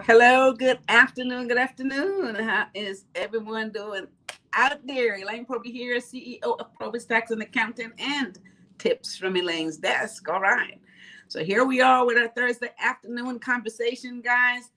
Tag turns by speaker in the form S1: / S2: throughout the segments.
S1: Hello, good afternoon, good afternoon. How is everyone doing out there? Elaine Proby here, CEO of PROBY'S Tax and Accounting, and tips from Elaine's desk. All right. So here we are with our Thursday afternoon conversation, guys.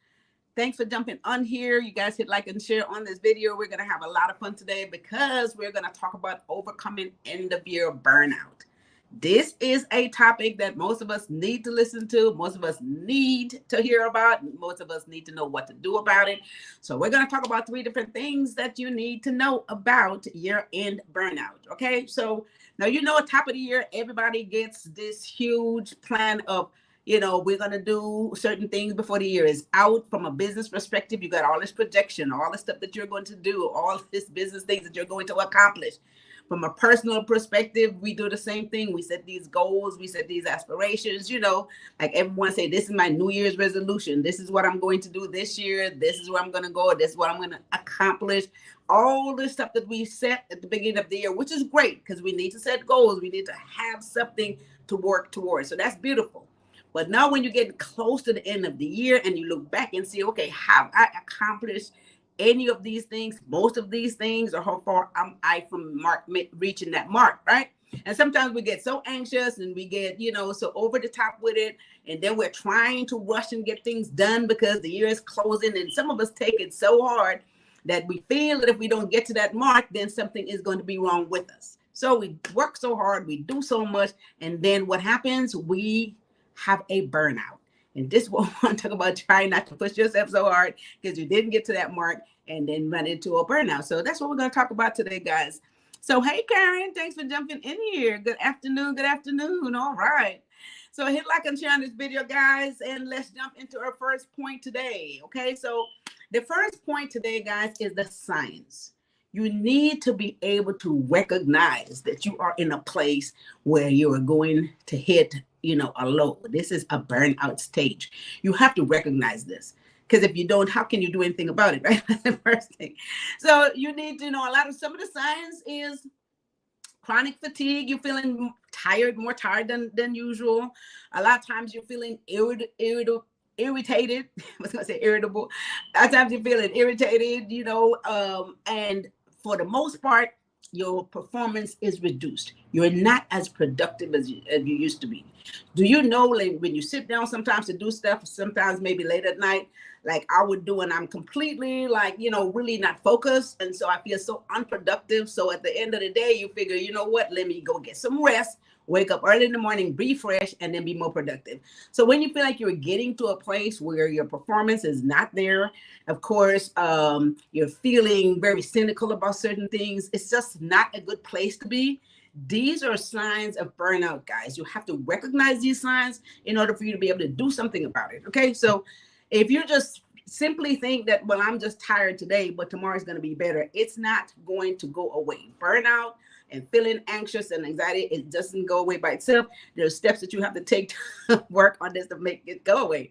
S1: Thanks for jumping on here. You guys hit like and share on this video. We're going to have a lot of fun today because we're going to talk about overcoming end-of-year burnout. This is a topic that most of us need to listen to. Most of us need to hear about. Most of us need to know what to do about it. So we're going to talk about 3 different things that you need to know about year-end burnout. Okay, so now top of the year, everybody gets this huge plan of, we're going to do certain things before the year is out. From a business perspective, you got all this projection, all the stuff that you're going to do, all this business things that you're going to accomplish. From a personal perspective, we do the same thing. We set these goals, we set these aspirations, like everyone say, this is my New Year's resolution. This is what I'm going to do this year. This is where I'm going to go. This is what I'm going to accomplish. All the stuff that we set at the beginning of the year, which is great because we need to set goals. We need to have something to work towards. So that's beautiful. But now when you get close to the end of the year and you look back and see, okay, have I accomplished any of these things, most of these things, or how far am I from reaching that mark, right? And sometimes we get so anxious and we get, so over the top with it. And then we're trying to rush and get things done because the year is closing. And some of us take it so hard that we feel that if we don't get to that mark, then something is going to be wrong with us. So we work so hard, we do so much. And then what happens? We have a burnout. And this is what we want to talk about, trying not to push yourself so hard because you didn't get to that mark and then run into a burnout. So that's what we're going to talk about today, guys. So, hey, Karen, thanks for jumping in here. Good afternoon. Good afternoon. All right. So hit like and share on this video, guys, and let's jump into our first point today. Okay, so the first point today, guys, is the signs. You need to be able to recognize that you are in a place where you are going to hit a low. This is a burnout stage. You have to recognize this because if you don't, how can you do anything about it, right? That's the first thing. So you need to know some of the signs is chronic fatigue. You're feeling tired, more tired than usual. A lot of times you're feeling irritated. I was going to say irritable. A lot of times you're feeling irritated, and for the most part, your performance is reduced. You're not as productive as you used to be. Do you know, like, when you sit down sometimes to do stuff, sometimes maybe late at night, like I would do, and I'm completely really not focused. And so I feel so unproductive. So at the end of the day, you figure, what, let me go get some rest, wake up early in the morning, be fresh, and then be more productive. So when you feel like you're getting to a place where your performance is not there, of course, you're feeling very cynical about certain things. It's just not a good place to be. These are signs of burnout, guys. You have to recognize these signs in order for you to be able to do something about it. Okay, so if you just simply think that, well, I'm just tired today, but tomorrow's going to be better, it's not going to go away. Burnout and feeling anxious and anxiety, it doesn't go away by itself. There's steps that you have to take to work on this to make it go away.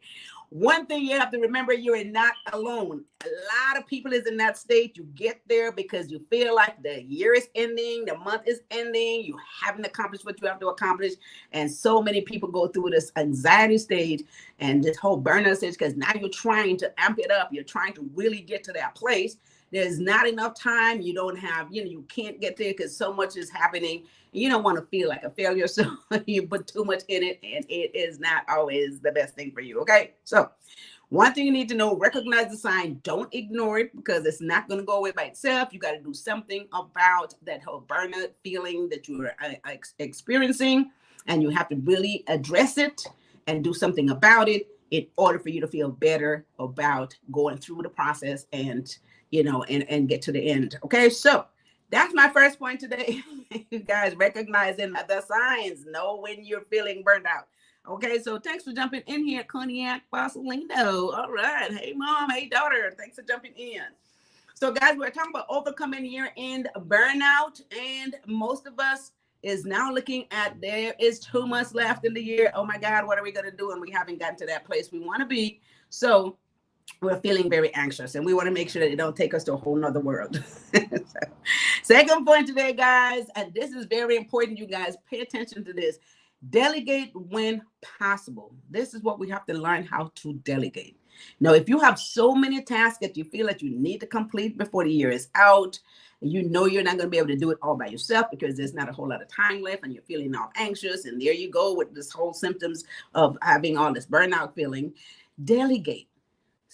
S1: One thing you have to remember, you are not alone. A lot of people is in that state. You get there because you feel like the year is ending, the month is ending, you haven't accomplished what you have to accomplish. And so many people go through this anxiety stage and this whole burnout stage because now you're trying to amp it up. You're trying to really get to that place. There's not enough time. You don't have, you can't get there because so much is happening. You don't want to feel like a failure. So you put too much in it and it is not always the best thing for you. Okay. So one thing you need to know, recognize the sign. Don't ignore it because it's not going to go away by itself. You got to do something about that whole burnout feeling that you're experiencing. And you have to really address it and do something about it in order for you to feel better about going through the process and get to the end. Okay, so that's my first point today. You guys, recognizing the signs, know when you're feeling burned out. Okay, so thanks for jumping in here, Cognac Barcelino. All right, hey mom, hey daughter, thanks for jumping in. So guys, we're talking about overcoming year-end burnout, and most of us is now looking at there is 2 months left in the year. Oh my God, what are we gonna do? And we haven't gotten to that place we want to be. So we're feeling very anxious and we want to make sure that it don't take us to a whole nother world. So, second point today, guys, and this is very important. You guys pay attention to this. Delegate when possible. This is what we have to learn how to delegate. Now, if you have so many tasks that you feel that you need to complete before the year is out, you know you're not going to be able to do it all by yourself because there's not a whole lot of time left and you're feeling all anxious. And there you go with this whole symptoms of having all this burnout feeling. Delegate.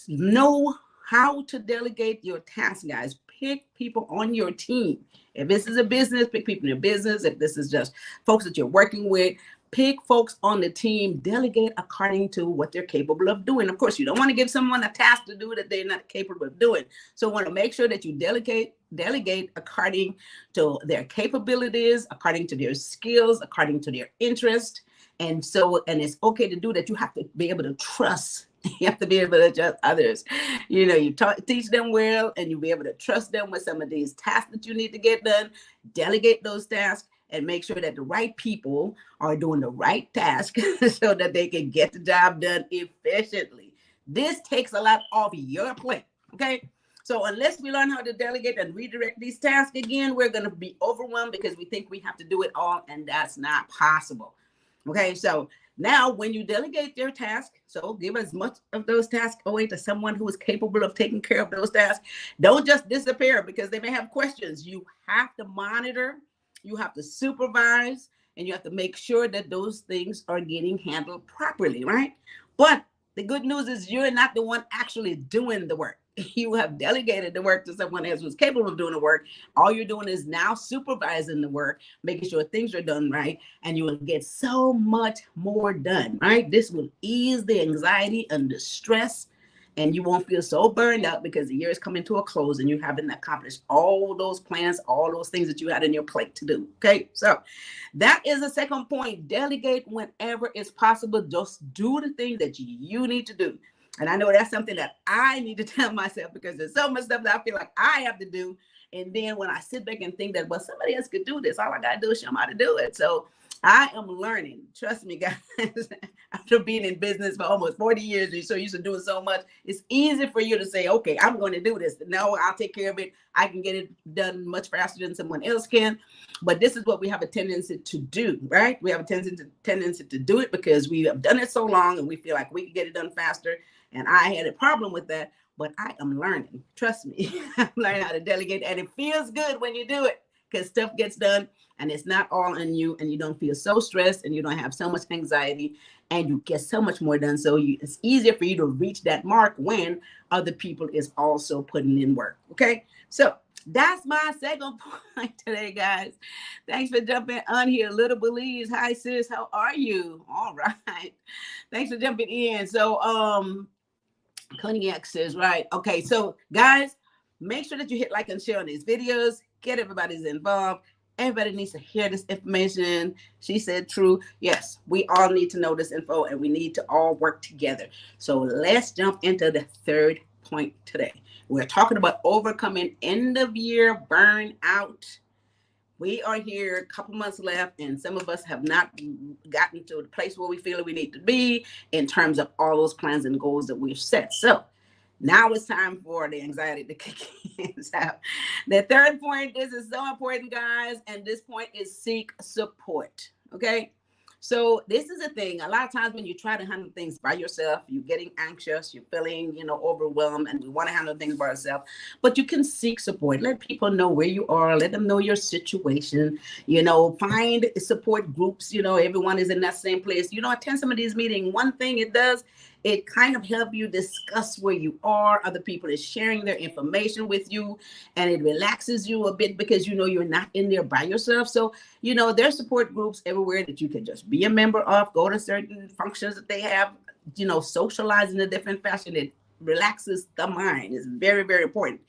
S1: Know how to delegate your tasks, guys. Pick people on your team. If this is a business, pick people in your business. If this is just folks that you're working with, pick folks on the team. Delegate according to what they're capable of doing. Of course, you don't want to give someone a task to do that they're not capable of doing. So want to make sure that you delegate according to their capabilities, according to their skills, according to their interest. And it's okay to do that. You have to be able to trust. You have to be able to trust others. You know, you teach them well, and you'll be able to trust them with some of these tasks that you need to get done. Delegate those tasks and make sure that the right people are doing the right task so that they can get the job done efficiently. This takes a lot off your plate, okay? So unless we learn how to delegate and redirect these tasks again, we're going to be overwhelmed because we think we have to do it all, and that's not possible. Okay, so now when you delegate your task, so give as much of those tasks away to someone who is capable of taking care of those tasks. Don't just disappear because they may have questions. You have to monitor, you have to supervise, and you have to make sure that those things are getting handled properly, right? But the good news is you're not the one actually doing the work. You have delegated the work to someone else who's capable of doing the work. All you're doing is now supervising the work, making sure things are done right, and you will get so much more done, right? This will ease the anxiety and the stress, and you won't feel so burned out because the year is coming to a close and you haven't accomplished all those plans, all those things that you had in your plate to do, okay? So that is the second point. Delegate whenever it's possible. Just do the thing that you need to do. And I know that's something that I need to tell myself because there's so much stuff that I feel like I have to do. And then when I sit back and think that, well, somebody else could do this, all I got to do is show them how to do it. So I am learning. Trust me, guys. After being in business for almost 40 years, you're so used to doing so much, it's easy for you to say, okay, I'm going to do this. No, I'll take care of it. I can get it done much faster than someone else can. But this is what we have a tendency to do, right? We have a tendency to do it because we have done it so long and we feel like we can get it done faster. And I had a problem with that, but I am learning. Trust me, I'm learning how to delegate, and it feels good when you do it because stuff gets done and it's not all on you, and you don't feel so stressed and you don't have so much anxiety, and you get so much more done. So it's easier for you to reach that mark when other people is also putting in work. Okay, so that's my second point today, guys. Thanks for jumping on here. Little Belize, hi sis, how are you? All right, thanks for jumping in. So Cognac says, right. Okay, so guys, make sure that you hit like and share on these videos. Get everybody's involved. Everybody needs to hear this information. She said true. Yes, we all need to know this info and we need to all work together. So let's jump into the third point today. We're talking about overcoming end-of-year burnout. We are here, a couple months left, and some of us have not gotten to the place where we feel we need to be in terms of all those plans and goals that we've set. So now it's time for the anxiety to kick in. So the third point, this is so important, guys, and this point is seek support, okay? So this is a thing. A lot of times when you try to handle things by yourself, you're getting anxious, you're feeling, overwhelmed, and we want to handle things by ourselves. But you can seek support. Let people know where you are. Let them know your situation. Find support groups. Everyone is in that same place. Attend some of these meetings. One thing it does, it kind of help you discuss where you are. Other people is sharing their information with you, and it relaxes you a bit because you're not in there by yourself. So there's support groups everywhere that you can just be a member of. Go to certain functions that they have. Socialize in a different fashion. It relaxes the mind. It's very, very important.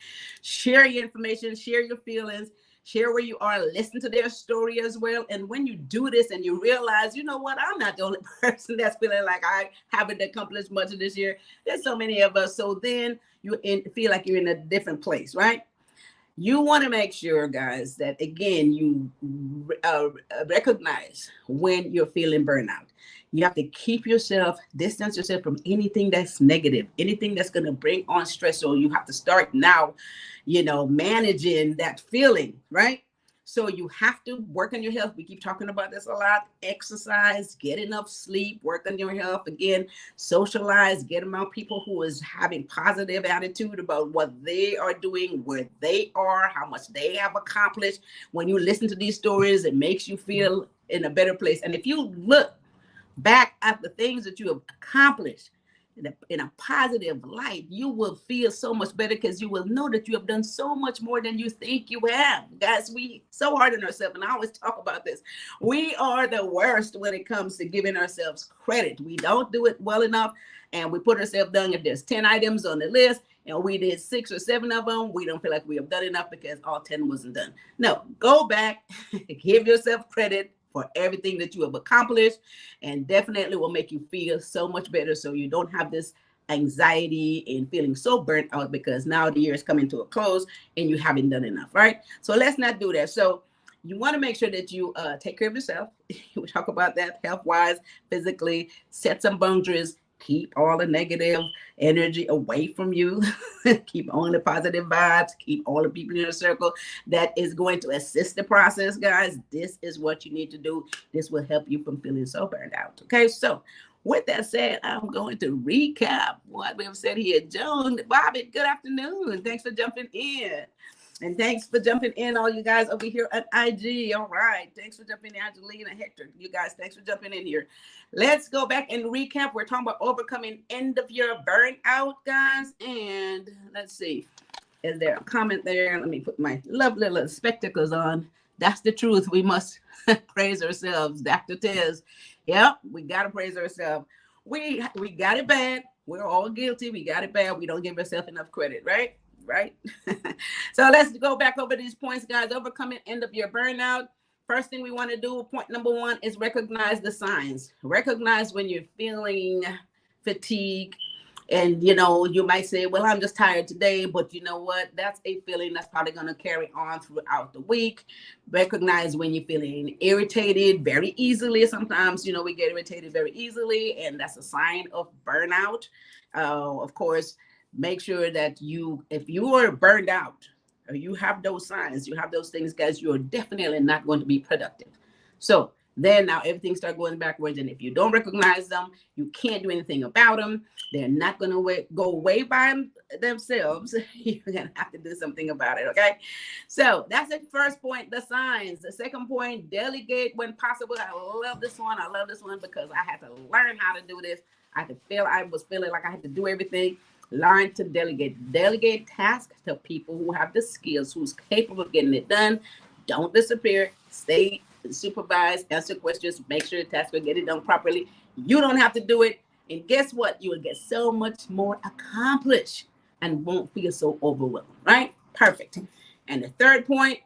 S1: Share your information. Share your feelings. Share where you are, listen to their story as well. And when you do this and you realize, I'm not the only person that's feeling like I haven't accomplished much of this year. There's so many of us. So then you feel like you're in a different place, right? You want to make sure, guys, that again, you recognize when you're feeling burnout. You have to distance yourself from anything that's negative, anything that's going to bring on stress. So you have to start now, managing that feeling, right? So you have to work on your health. We keep talking about this a lot. Exercise, get enough sleep, work on your health. Again, socialize, get around people who is having positive attitude about what they are doing, where they are, how much they have accomplished. When you listen to these stories, it makes you feel in a better place. And if you look back at the things that you have accomplished in a positive light, you will feel so much better because you will know that you have done so much more than you think you have. Guys, we so hard on ourselves, and I always talk about this. We are the worst when it comes to giving ourselves credit. We don't do it well enough, and we put ourselves down. If there's 10 items on the list and we did 6 or 7 of them, we don't feel like we have done enough because all 10 wasn't done. No, go back, give yourself credit for everything that you have accomplished, and definitely will make you feel so much better, so you don't have this anxiety and feeling so burnt out because now the year is coming to a close and you haven't done enough, right? So let's not do that. So you want to make sure that you take care of yourself. We talk about that health-wise, physically, set some boundaries, keep all the negative energy away from you. Keep on the positive vibes, keep all the people in your circle that is going to assist the process, guys. This is what you need to do. This will help you from feeling so burned out. Okay, so with that said, I'm going to recap what we have said here. Joan, Bobby, good afternoon. Thanks for jumping in. And thanks for jumping in, all you guys over here at IG. All right. Thanks for jumping in, Angelina, Hector. You guys, thanks for jumping in here. Let's go back and recap. We're talking about overcoming end-of-year burnout, guys. And let's see. Is there a comment there? Let me put my lovely little spectacles on. That's the truth. We must praise ourselves. Dr. Tez. Yep, we got to praise ourselves. We got it bad. We're all guilty. We got it bad. We don't give ourselves enough credit, right? Right? So let's go back over these points, guys. Overcoming end-of-year burnout. First thing we want to do, point number 1, is recognize the signs. Recognize when you're feeling fatigue. And, you know, you might say, well, I'm just tired today. But you know what? That's a feeling that's probably going to carry on throughout the week. Recognize when you're feeling irritated very easily. Sometimes, you know, we get irritated very easily, and that's a sign of burnout. Of course, make sure that if you are burned out or you have those signs, you have those things, guys, you're definitely not going to be productive. So then now everything starts going backwards. And if you don't recognize them, you can't do anything about them. They're not going to go away by themselves. You're going to have to do something about it. Okay. So that's the first point, the signs. The second point, delegate when possible. I love this one. I love this one because I had to learn how to do this. I was feeling like I had to do everything. Learn to delegate. Delegate tasks to people who have the skills, who's capable of getting it done. Don't disappear. Stay supervised. Answer questions. Make sure the tasks will get it done properly. You don't have to do it. And guess what? You will get so much more accomplished and won't feel so overwhelmed. Right? Perfect. And the third point,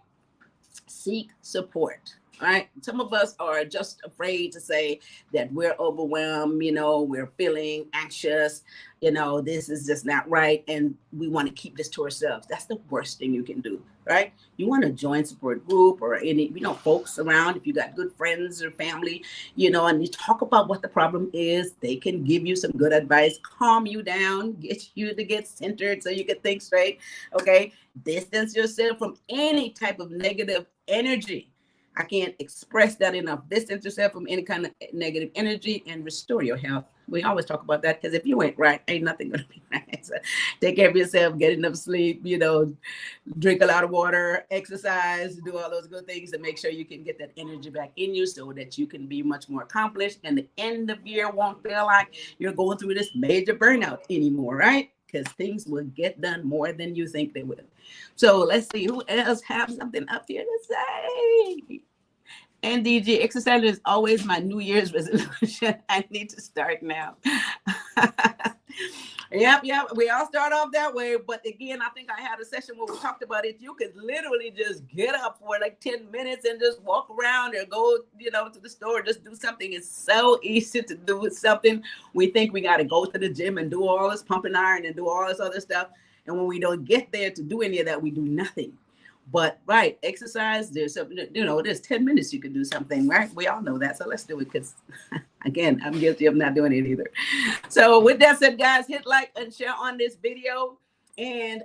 S1: seek support. Right? Some of us are just afraid to say that we're overwhelmed, you know, we're feeling anxious, you know, this is just not right. And we want to keep this to ourselves. That's the worst thing you can do, right? You want to join support group or any, you know, folks around. If you got good friends or family, you know, and you talk about what the problem is, they can give you some good advice, calm you down, get you to get centered so you can think straight. Okay. Distance yourself from any type of negative energy. I can't express that enough. Distance yourself from any kind of negative energy and restore your health. We always talk about that because if you ain't right, ain't nothing going to be right. So take care of yourself, get enough sleep, you know, drink a lot of water, exercise, do all those good things to make sure you can get that energy back in you so that you can be much more accomplished. And the end of year won't feel like you're going through this major burnout anymore, right? Because things will get done more than you think they will. So let's see who else have something up here to say. NDG, exercise is always my New Year's resolution. I need to start now. Yep. We all start off that way. But again, I think I had a session where we talked about it. You could literally just get up for like 10 minutes and just walk around or go, you know, to the store, just do something. It's so easy to do something. We think we got to go to the gym and do all this pumping iron and do all this other stuff. And when we don't get there to do any of that, we do nothing. But right, exercise, there's something, you know, there's 10 minutes you could do something, right? We all know that. So let's do it because, again, I'm guilty of not doing it either. So with that said, guys, hit like and share on this video. and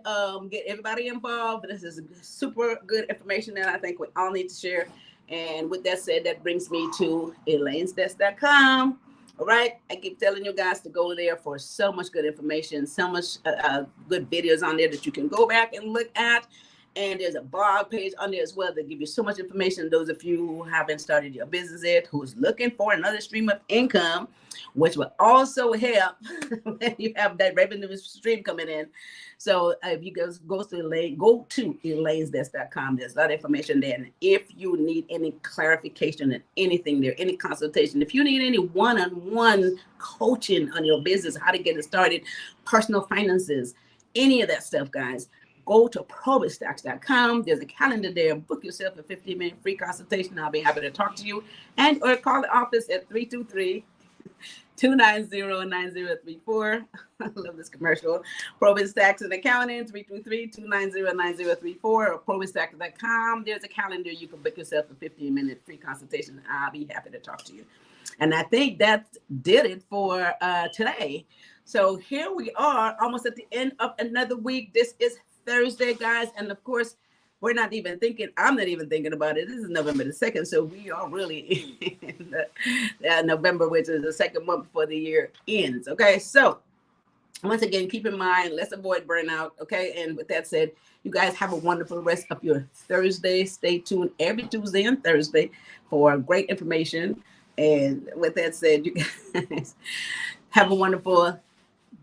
S1: get everybody involved. This is super good information that I think we all need to share. And with that said, that brings me to elainesdesk.com. All right. I keep telling you guys to go there for so much good information, so much good videos on there that you can go back and look at. And there's a blog page on there as well that give you so much information. Those of you who haven't started your business yet, who's looking for another stream of income, which will also help when you have that revenue stream coming in. So if you guys go to elainesdesk.com, there's a lot of information there. And if you need any clarification and anything there, any consultation, if you need any one-on-one coaching on your business, how to get it started, personal finances, any of that stuff, guys, go to PROBY'S.com. There's a calendar there. Book yourself a 15-minute free consultation. I'll be happy to talk to you. And or call the office at 323-290-9034. I love this commercial. PROBY'S Tax and Accounting, 323-290-9034, or PROBY'S.com. There's a calendar. You can book yourself a 15-minute free consultation. I'll be happy to talk to you. And I think that did it for today. So here we are, almost at the end of another week. This is Thursday, guys, and of course I'm not even thinking about it. This is November the 2nd, so we are really in November, which is the second month before the year ends. Okay, so once again, keep in mind, let's avoid burnout. Okay, and with that said, you guys have a wonderful rest of your Thursday. Stay tuned every Tuesday and Thursday for great information. And with that said, you guys have a wonderful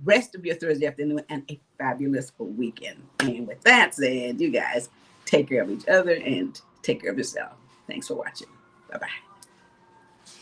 S1: rest of your Thursday afternoon and a fabulous weekend. And with that said, you guys take care of each other and take care of yourself. Thanks for watching. Bye-bye.